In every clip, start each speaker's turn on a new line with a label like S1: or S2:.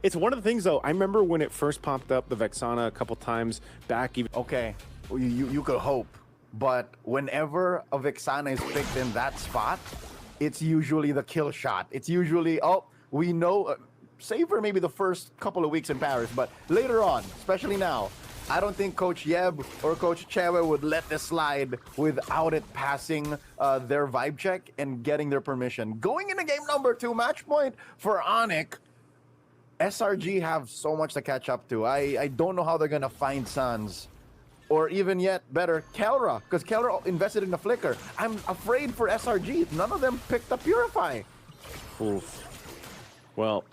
S1: It's one of the things, though. I remember when it first popped up, the Vexana, a couple times back. Even
S2: Okay, you could hope, but whenever a Vexana is picked in that spot, it's usually the kill shot. It's usually, oh, we know, save for maybe the first couple of weeks in Paris, but later on, especially now, I don't think Coach Yeb or Coach Chewe would let this slide without it passing their vibe check and getting their permission. Going into game number 2, match point for ONIC. SRG have so much to catch up to. I don't know how they're going to find Sans. Or even yet better, Kelra. Because Kelra invested in the Flicker. I'm afraid for SRG. None of them picked up Purify.
S1: Oof. Well,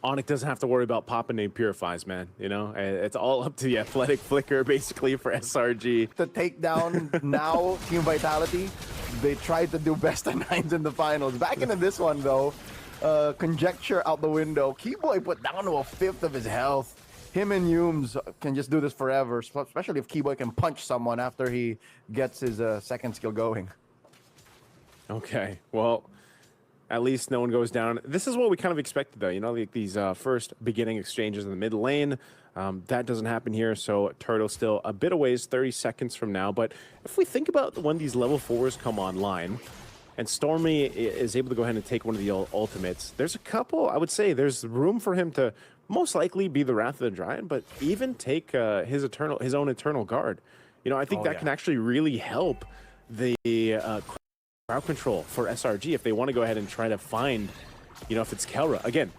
S1: ONIC doesn't have to worry about popping any Purifies, man. You know, it's all up to the athletic Flicker, basically, for SRG.
S2: To take down now Team Vitality, they tried to do best of 9s in the finals. Back into this one, though, conjecture out the window. Keyboy put down to a 1/5 of his health. Him and Humes can just do this forever, especially if Keyboy can punch someone after he gets his second skill going.
S1: Okay, well, at least no one goes down. This is what we kind of expected, though. You know, like these first beginning exchanges in the mid lane. That doesn't happen here, so Turtle still a bit away, 30 seconds from now. But if we think about when these level 4s come online, and Stormy is able to go ahead and take one of the ultimates, there's a couple, I would say, there's room for him to most likely be the Wrath of the Giant, but even take his own Eternal Guard. You know, I think that can actually really help the crowd control for SRG if they want to go ahead and try to find, you know, if it's Kelra. Again,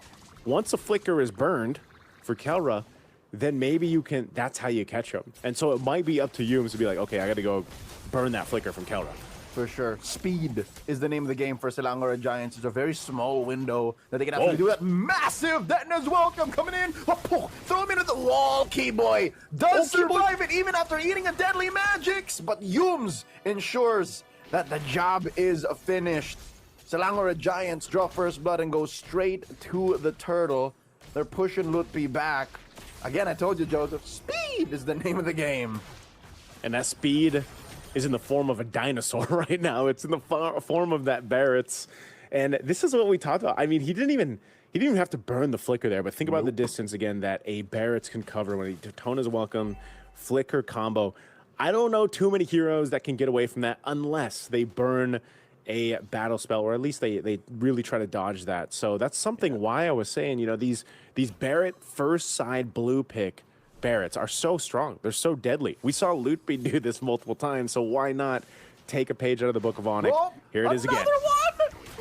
S1: once a Flicker is burned for Kelra, then maybe you can, that's how you catch him. And so it might be up to you to be like, okay, I got to go burn that Flicker from Kelra.
S2: For sure. Speed is the name of the game for Selangor Giants. It's a very small window that they can actually do that. Massive Detna's welcome coming in. Oh, throw him into the wall. Keyboy does survive it even after eating a deadly magics. But Humes ensures that the job is finished. Selangor Giants draw first blood and go straight to the turtle. They're pushing Lutpi back. Again, I told you, Joseph, speed is the name of the game.
S1: And that speed is in the form of a dinosaur right now. It's in the form of that Barrett's. And this is what we talked about. I mean, he didn't even have to burn the Flicker there, but think about the distance again that a Barrett's can cover when Daytona's welcome, Flicker combo. I don't know too many heroes that can get away from that unless they burn a battle spell, or at least they really try to dodge that. So that's something why I was saying, you know, these Barrett first side blue pick Barretts are so strong. They're so deadly. We saw Lutpi do this multiple times, so why not take a page out of the Book of ONIC?
S2: Oh,
S1: here it is again.
S2: Another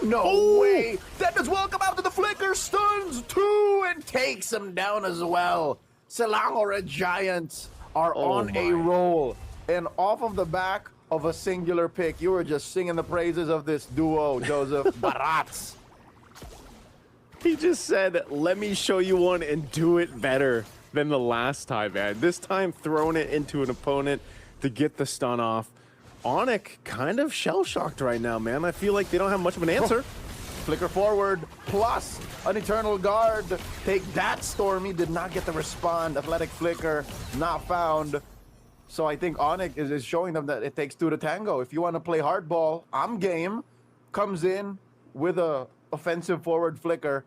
S2: one? No way. That is welcome after the Flicker stuns 2 and takes him down as well. Selangor Giants are on a roll. And off of the back of a singular pick, you were just singing the praises of this duo, Joseph. Barats.
S1: He just said, let me show you one and do it better than the last time, man. This time throwing it into an opponent to get the stun off. ONIC kind of shell-shocked right now, man. I feel like they don't have much of an answer.
S2: Flicker forward, plus an Eternal Guard. Take that, Stormy. Did not get the respond. Athletic Flicker, not found. So I think ONIC is showing them that it takes 2 to tango. If you want to play hardball, I'm game. Comes in with a offensive forward Flicker.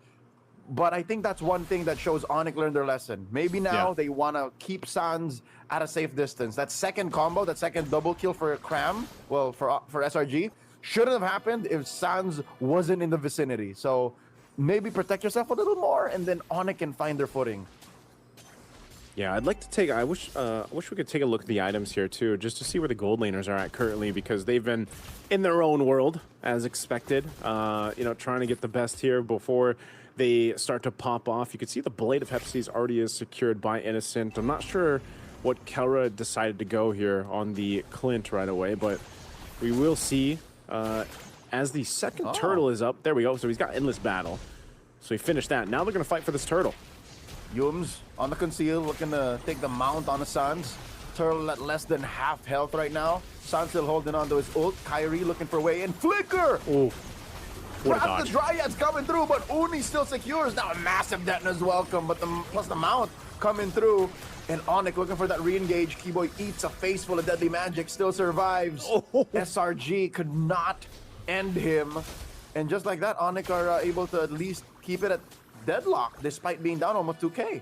S2: But I think that's one thing that shows ONIC learned their lesson. Maybe now they want to keep Sans at a safe distance. That second combo, that second double kill for Cram, well, for SRG, shouldn't have happened if Sans wasn't in the vicinity. So maybe protect yourself a little more, and then ONIC can find their footing.
S1: Yeah, I'd like to take, I wish we could take a look at the items here too, just to see where the gold laners are at currently, because they've been in their own world, as expected. You know, trying to get the best here before they start to pop off. You can see the Blade of Hephaestus already is secured by Innocent. I'm not sure what Kelra decided to go here on the Clint right away, but we will see as the second turtle is up. There we go. So he's got Endless Battle. So he finished that. Now they're going to fight for this turtle.
S2: Humes on the conceal, looking to take the mount on the Sans. Turtle at less than half health right now. Sans still holding on to his ult. Kyrie looking for way in. Flicker!
S1: Oh,
S2: Perhaps the Dryad's coming through, but Uni still secures. Now a massive Detna's welcome, but plus the mount coming through. And ONIC looking for that re-engage. Keyboy eats a face full of deadly magic, still survives. SRG could not end him. And just like that, ONIC are able to at least keep it at deadlocked despite being down almost 2K.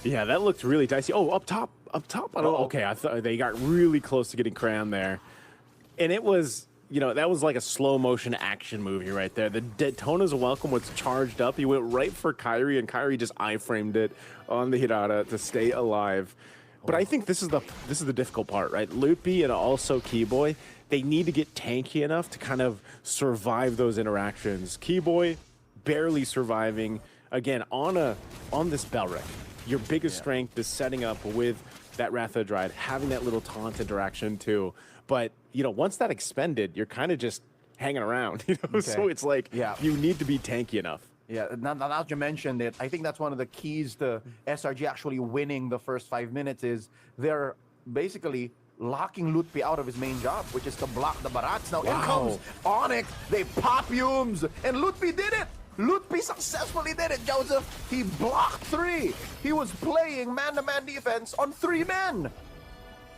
S1: Yeah, that looked really dicey. Oh, up top. I don't,
S2: Uh-oh.
S1: okay, I thought they got really close to getting crammed there. And it was, you know, that was like a slow motion action movie right there. The Daytona's welcome was charged up. He went right for Kyrie, and Kyrie just iframed it on the Hirata to stay alive. But I think this is the difficult part, right? Loopy and also Keyboy, they need to get tanky enough to kind of survive those interactions. Keyboy barely surviving again on this Belric. Your biggest strength is setting up with that Wrath of the Dryad, having that little taunt interaction too. But you know, once that expended, you're kind of just hanging around. You know, so it's like you need to be tanky enough.
S2: Yeah, now that you mentioned it, I think that's one of the keys to SRG actually winning the first 5 minutes is they're basically locking Lutpi out of his main job, which is to block the Barats. Now in comes ONIC, they pop Yumes, and Lutpi did it! Lutpi successfully did it, Joseph! He blocked 3! He was playing man-to-man defense on 3 men!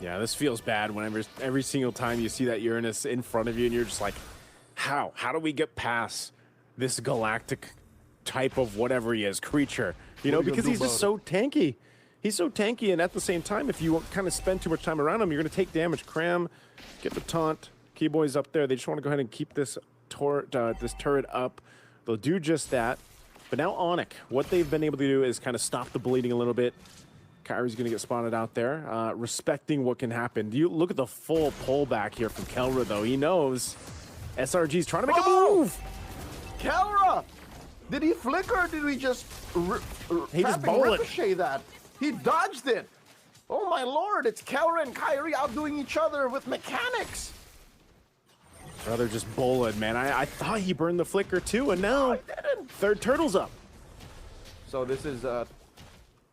S1: Yeah, this feels bad whenever every single time you see that Uranus in front of you and you're just like, how? How do we get past this galactic type of whatever he is, creature? You know, because he's just so tanky. He's so tanky, and at the same time, if you kind of spend too much time around him, you're going to take damage. Cram, get the taunt. Keyboy's up there. They just want to go ahead and keep this turret up. They'll do just that. But now ONIC, what they've been able to do is kind of stop the bleeding a little bit. Kyrie's going to get spotted out there, respecting what can happen. You look at the full pullback here from Kelra, though. He knows SRG's trying to make a move.
S2: Kelra! Did he flicker or did we just ricochet that? He dodged it. Oh my lord, it's Kelra and Kyrie outdoing each other with mechanics.
S1: Brother just bullied, man. I thought he burned the flicker too, and now third turtle's up.
S2: So this is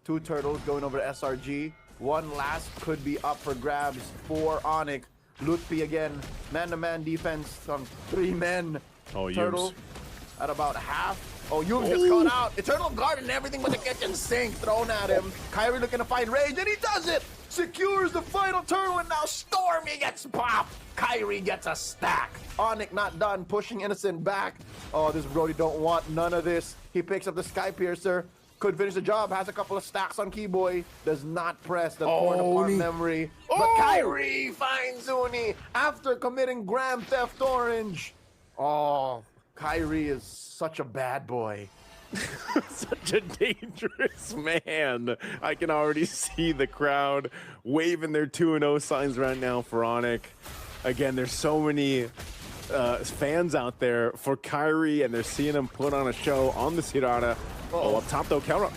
S2: 2 turtles going over to SRG. One last could be up for grabs for ONIC. Lutpi again, man-to-man defense on 3 men.
S1: Oh,
S2: Turtle
S1: Yumes.
S2: at about half. Oh, Yumes gets caught out. Eternal Guard and everything but the kitchen sink thrown at him. Kyrie looking to find Rage, and he does it! Secures the final turtle, and now Stormy gets popped. Kyrie gets a stack. ONIC not done, pushing Innocent back. Oh, this Brody don't want none of this. He picks up the Sky Piercer. Could finish the job, has a couple of stacks on Keyboy. Does not press the torn apart memory. But Kyrie finds Uni after committing Grand Theft Orange. Oh, Kyrie is such a bad boy.
S1: Such a dangerous man. I can already see the crowd waving their 2-0 signs right now for ONIC. Again, there's so many fans out there for Kyrie, and they're seeing him put on a show on the Hirata. Oh, up top though, Kelra.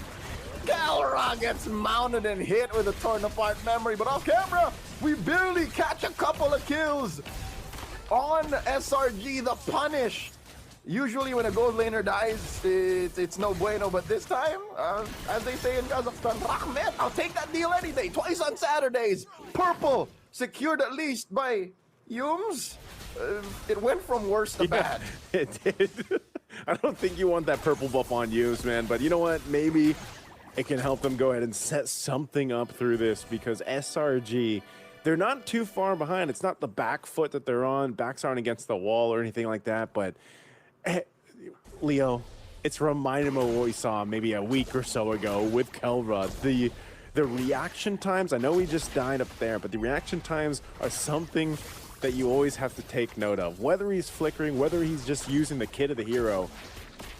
S2: Kelra gets mounted and hit with a torn apart memory, but off camera, we barely catch a couple of kills on SRG, the punish. Usually when a gold laner dies, it's no bueno, but this time, as they say in Kazakhstan, Rahmet, I'll take that deal any day, twice on Saturdays. Purple, secured at least by Yumes. It went from worse to bad.
S1: It did. I don't think you want that purple buff on Yumes, man, but you know what? Maybe it can help them go ahead and set something up through this, because SRG, they're not too far behind. It's not the back foot that they're on. Backs aren't against the wall or anything like that, but Leo, it's reminding me of what we saw maybe a week or so ago with Kelra. The reaction times, I know we just died up there, but the reaction times are something that you always have to take note of. Whether he's flickering, whether he's just using the kit of the hero,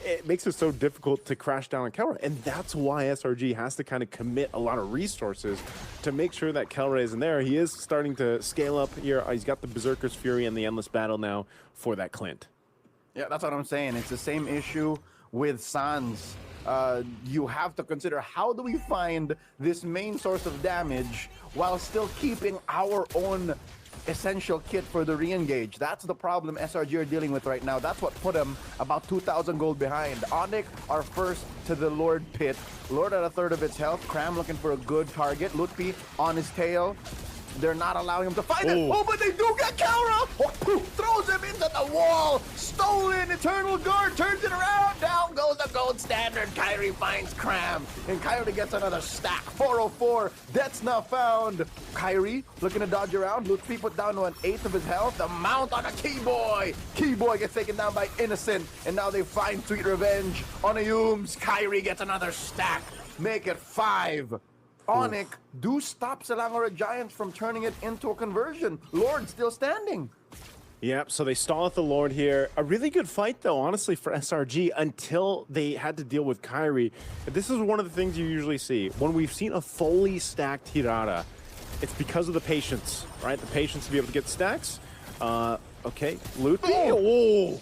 S1: it makes it so difficult to crash down on Kelra. And that's why SRG has to kind of commit a lot of resources to make sure that Kelra isn't there. He is starting to scale up here. He's got the Berserker's Fury and the Endless Battle now for that Clint.
S2: Yeah, that's what I'm saying. It's the same issue with Sans. You have to consider, how do we find this main source of damage while still keeping our own essential kit for the re-engage? That's the problem SRG are dealing with right now. That's what put them about 2,000 gold behind. ONIC are first to the Lord pit. Lord at a third of its health. Cram looking for a good target. Lutpi on his tail. They're not allowing him to fight it.
S1: Ooh.
S2: Oh, but they do get Kelra. Oh, poof, throws him into the wall. Stolen. Eternal Guard turns it around. Down goes the gold standard. Kyrie finds Cram. And Kyrie gets another stack. 404. That's not found. Kyrie looking to dodge around. Lutfi put down to 1/8 of his health. The mount on a Keyboy. Keyboy gets taken down by Innocent. And now they find sweet revenge on a Yums. Kyrie gets another stack. Make it 5. ONIC do stop Selangor Giants from turning it into a conversion. Lord still standing.
S1: Yep, so they stall at the Lord here. A really good fight, though, honestly, for SRG until they had to deal with Kyrie. This is one of the things you usually see. When we've seen a fully stacked Hirara, it's because of the patience, right? The patience to be able to get stacks. Okay, Loot. Oh!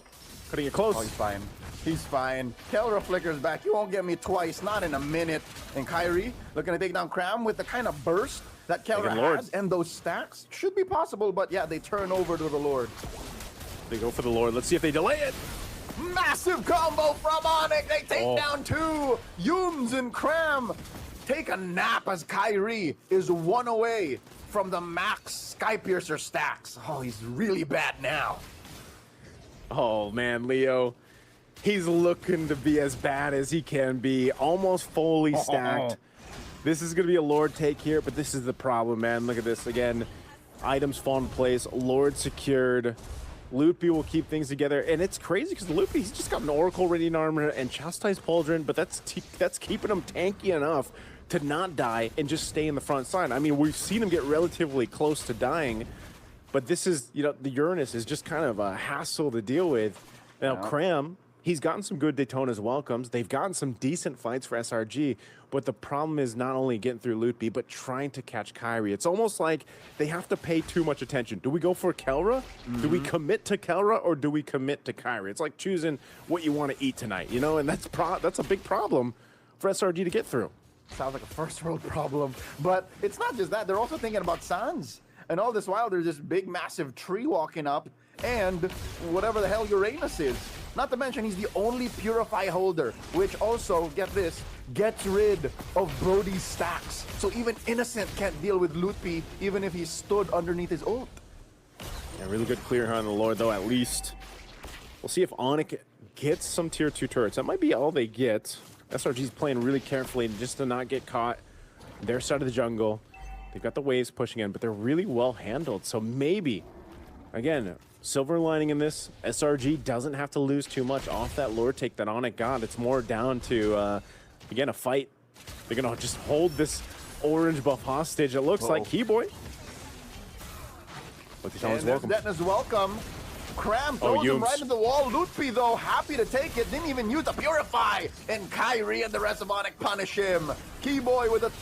S1: Cutting it close.
S2: Oh, he's fine. He's fine. Kelra flickers back. You won't get me twice, not in a minute. And Kyrie looking to take down Cram with the kind of burst that Kelra has, and those stacks should be possible, but yeah, they turn over to the Lord.
S1: They go for the Lord. Let's see if they delay it.
S2: Massive combo from ONIC. They take down 2. Yums and Cram take a nap as Kyrie is 1 away from the max Skypiercer stacks. Oh, he's really bad now.
S1: Oh, man, Leo. He's looking to be as bad as he can be. Almost fully stacked. This is going to be a Lord take here, but this is the problem, man. Look at this. Again, items fall in place. Lord secured. Loopy will keep things together. And it's crazy because Loopy, he's just got an Oracle Radiant Armor and Chastise Pauldron, but that's keeping him tanky enough to not die and just stay in the front side. I mean, we've seen him get relatively close to dying, but this is, you know, the Uranus is just kind of a hassle to deal with. Now, Cram, he's gotten some good Daytona's welcomes. They've gotten some decent fights for SRG, but the problem is not only getting through Lootby, but trying to catch Kyrie. It's almost like they have to pay too much attention. Do we go for Kelra? Do we commit to Kelra, or do we commit to Kyrie? It's like choosing what you want to eat tonight, you know? And that's a big problem for SRG to get through.
S2: Sounds like a first world problem, but it's not just that. They're also thinking about Sans. And all this while, there's this big, massive tree walking up, and whatever the hell Uranus is. Not to mention, he's the only Purify holder, which also, get this, gets rid of Brody's stacks. So even Innocent can't deal with Lootby, even if he stood underneath his ult.
S1: Yeah, really good clear here on the Lord, though, at least. We'll see if ONIC gets some tier 2 turrets. That might be all they get. SRG's playing really carefully just to not get caught. Their side of the jungle. They've got the waves pushing in, but they're really well handled. So maybe, again, silver lining in this, SRG doesn't have to lose too much off that Lord take that ONIC got. It's more down to, again, a fight. They're going to just hold this orange buff hostage. It looks like Keyboy.
S2: Detna's welcome. Cram throws him right into the wall. Lootby, though, happy to take it. Didn't even use the Purify. And Kyrie and the rest of ONIC punish him. Keyboy with the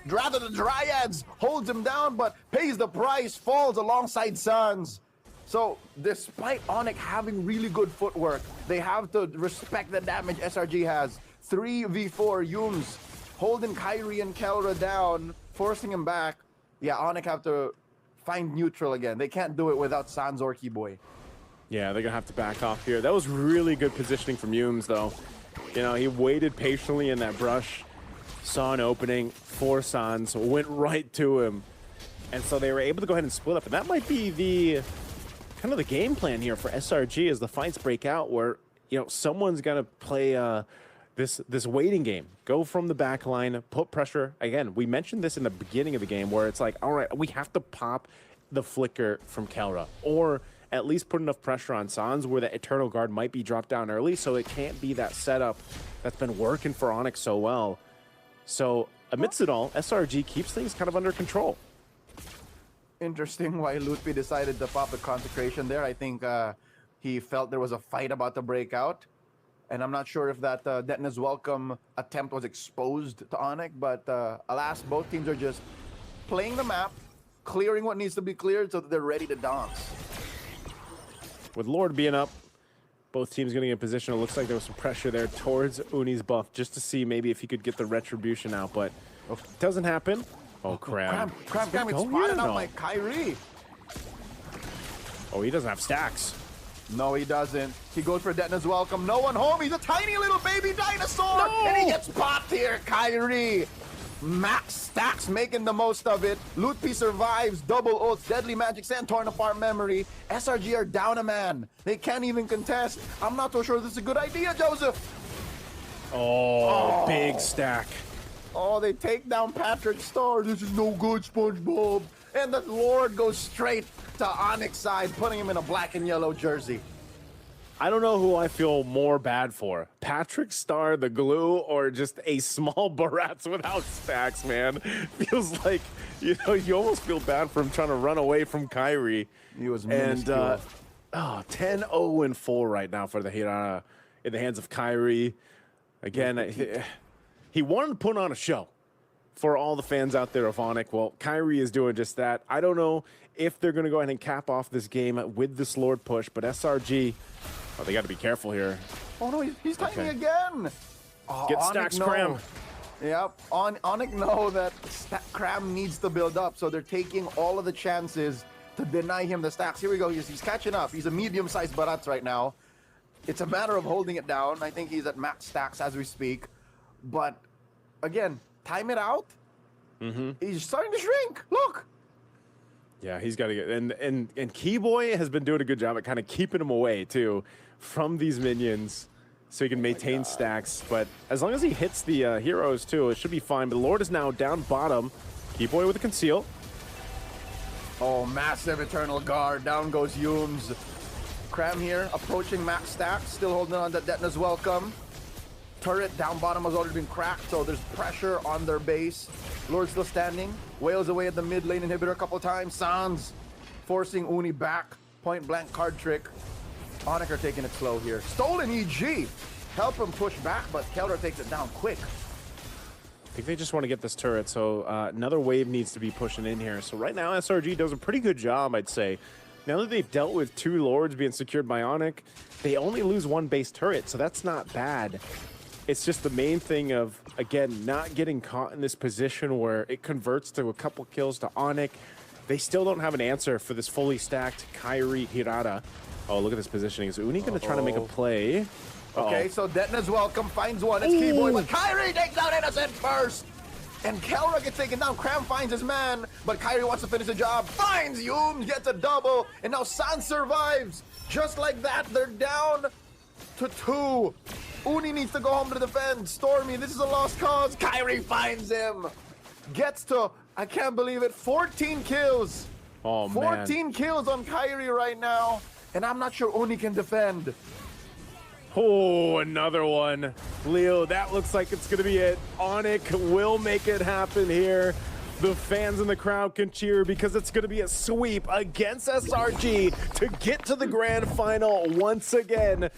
S2: Dryads holds him down, but pays the price, falls alongside Sans. So, despite ONIC having really good footwork, they have to respect the damage SRG has. 3v4 Yums holding Kyrie and Kelra down, forcing him back. Yeah, ONIC have to find neutral again. They can't do it without Sans or Keyboy.
S1: Yeah, they're going to have to back off here. That was really good positioning from Yums, though. You know, he waited patiently in that brush, saw an opening for Sans, went right to him. And so they were able to go ahead and split up. And that might be the kind of the game plan here for SRG as the fights break out, where, you know, someone's going to play this waiting game. Go from the back line, put pressure. Again, we mentioned this in the beginning of the game where it's like, all right, we have to pop the flicker from Kelra, or at least put enough pressure on Sans where the Eternal Guard might be dropped down early, so it can't be that setup that's been working for ONIC so well. So amidst it all, SRG keeps things kind of under control.
S2: Interesting why Lootby decided to pop the Consecration there. I think he felt there was a fight about to break out. And I'm not sure if that Detna's welcome attempt was exposed to ONIC, but alas, both teams are just playing the map, clearing what needs to be cleared so that they're ready to dance.
S1: With Lord being up, both teams getting in position. It looks like there was some pressure there towards Uni's buff just to see maybe if he could get the retribution out, but it doesn't happen. Oh, Cram.
S2: Cram gets spotted out by Kyrie.
S1: Oh, he doesn't have stacks.
S2: No, he doesn't. He goes for Detna's welcome. No one home. He's a tiny little baby dinosaur. No! And he gets popped here, Kyrie. Max Stacks making the most of it. Lootpi survives, double ults, deadly magics, and torn apart memory. SRG are down a man. They can't even contest. I'm not so sure this is a good idea, Joseph.
S1: Oh, big stack.
S2: Oh, they take down Patrick Star. This is no good, SpongeBob. And the Lord goes straight to ONIC side, putting him in a black and yellow jersey.
S1: I don't know who I feel more bad for. Patrick Star, the glue, or just a small Barats without stacks, man. Feels like, you know, you almost feel bad for him trying to run away from Kyrie.
S2: He was
S1: and
S2: minuscule.
S1: 10-0-4 right now for the Hirana in the hands of Kyrie. Again, he wanted to put on a show for all the fans out there of ONIC. Well, Kyrie is doing just that. I don't know if they're going to go ahead and cap off this game with this Lord push, but SRG, oh, they got to be careful here.
S2: Oh no, he's tiny again. Oh,
S1: Get
S2: ONIC
S1: stacks,
S2: know.
S1: Cram.
S2: Yep, ONIC know that Cram needs to build up, so they're taking all of the chances to deny him the stacks. Here we go, he's catching up. He's a medium-sized Barats right now. It's a matter of holding it down. I think he's at max stacks as we speak. But again, time it out. He's starting to shrink. Look.
S1: Yeah, he's got to get and Keyboy has been doing a good job at kind of keeping him away too from these minions, so he can maintain stacks. But as long as he hits the heroes too, it should be fine. But Lord is now down bottom. Keyboy with a conceal.
S2: Oh, massive Eternal Guard. Down goes Yumes. Cram here, approaching max stacks, still holding on to Detna's welcome. Turret down bottom has already been cracked, so there's pressure on their base. Lord still standing. Wails away at the mid lane inhibitor a couple times. Sans forcing Uni back. Point blank card trick. ONIC are taking it slow here. Stolen EG. Help him push back, but Keller takes it down quick.
S1: I think they just want to get this turret, so another wave needs to be pushing in here. So right now, SRG does a pretty good job, I'd say. Now that they've dealt with 2 Lords being secured by ONIC, they only lose 1 base turret, so that's not bad. It's just the main thing of, again, not getting caught in this position where it converts to a couple kills to ONIC. They still don't have an answer for this fully stacked Kyrie Hirata. Oh, look at this positioning. Is Uni going to try to make a play?
S2: Okay, so Detna's welcome, finds one. It's Keyboy, but Kyrie takes out Innocent first. And Kelra gets taken down. Cram finds his man, but Kyrie wants to finish the job. Finds Yumes, gets a double, and now Sans survives. Just like that, they're down to 2. Uni needs to go home to defend. Stormy, this is a lost cause. Kyrie finds him. Gets to, I can't believe it, 14 kills.
S1: Oh, man.
S2: 14 kills on Kyrie right now. And I'm not sure Uni can defend.
S1: Oh, another one. Leo, that looks like it's going to be it. ONIC will make it happen here. The fans in the crowd can cheer because it's going to be a sweep against SRG to get to the grand final once again.